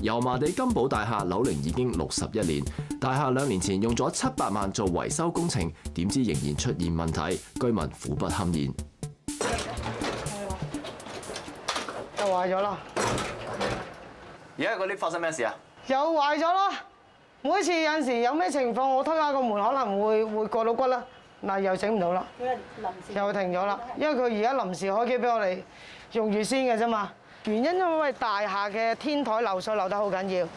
油麻地金寶大廈樓齡已經61年，大廈2年前用咗700萬做維修工程，點知仍然出現問題，居民苦不堪言。又壞咗啦！而家嗰啲發生咩事啊？又壞咗啦！每次有陣時有咩情況，我推下個門可能會過到骨啦。嗱，又整唔到啦，又停咗啦。因為佢而家臨時開機俾我哋用住先嘅啫嘛。原因因為大廈嘅天台漏水漏得好緊要，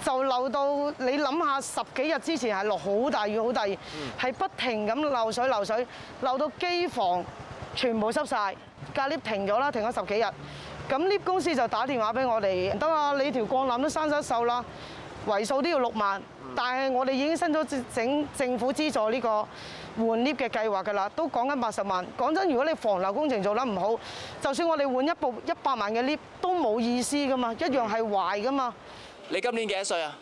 就漏到你諗下10幾日之前係落好大雨，係不停咁漏水，漏到機房全部濕晒，隔 lift 停咗啦，停咗10幾日。咁 lift 公司就打電話俾我哋，得啊，你條鋼纜都生咗鏽啦，維數都要6萬，但係我哋已經申咗政府資助呢個換 lift 嘅計劃㗎啦，都講緊80萬。講真，如果你防漏工程做得唔好，就算我哋換一部100萬嘅 lift 都冇意思㗎嘛，一樣係壞㗎嘛。你今年幾多歲啊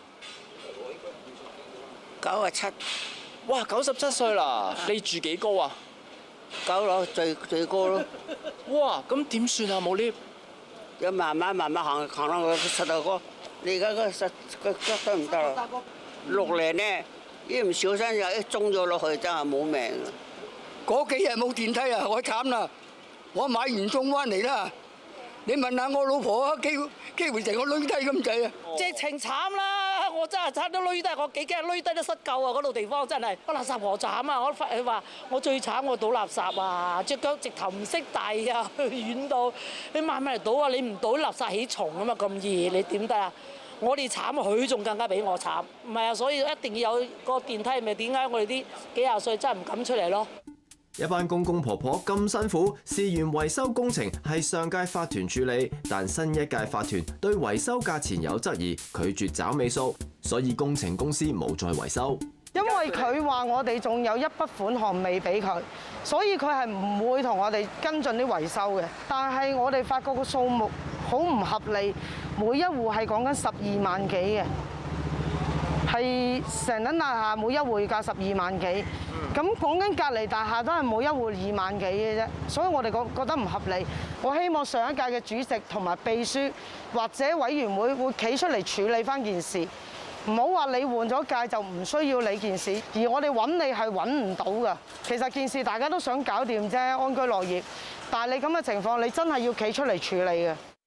？97。哇，97歲啦！你住幾高啊9樓最高咯。哇，咁點算啊？冇 lift？要慢慢行到個膝頭哥。你而家個腳都唔得啦。6年咧，一唔小心又中咗落去，真係冇命啊！嗰幾日冇電梯啊，我慘啦！我買完中翻嚟啦。你問下我老婆啊，幾乎成個攣低咁滯啊！直情慘啦！我真係差啲攣低，我幾驚攣低都失救啊！嗰度地方真係個垃圾河慘啊！我佢話我最慘，我倒垃圾啊，隻腳直頭唔識遞啊，遠到你慢慢嚟倒啊！你唔倒垃圾起蟲啊嘛，咁易你點得啊？我哋慘，佢仲更加比我慘。唔係啊，所以一定要有個電梯，咪點解我哋啲幾廿歲真係唔敢出嚟咯？一班公公婆婆咁辛苦，事源維修工程係上屆法團處理，但新一屆法團對維修價錢有質疑，拒絕找尾數，所以工程公司冇再維修。因為佢話我哋仲有一筆款項未俾佢，所以佢係唔會同我哋跟進啲維修嘅。但係我哋發覺個數目好唔合理，每一戶係講緊12萬幾嘅。係成棟大廈每一戶價12萬幾，咁講緊隔離大廈都係每一戶2萬幾嘅啫，所以我哋覺得唔合理。我希望上一屆嘅主席同埋秘書或者委員會會企出嚟處理翻件事，唔好話你換咗屆就唔需要你件事，而我哋揾你係揾唔到㗎。其實件事大家都想搞掂啫，安居樂業，但係你咁嘅情況，你真係要企出嚟處理嘅。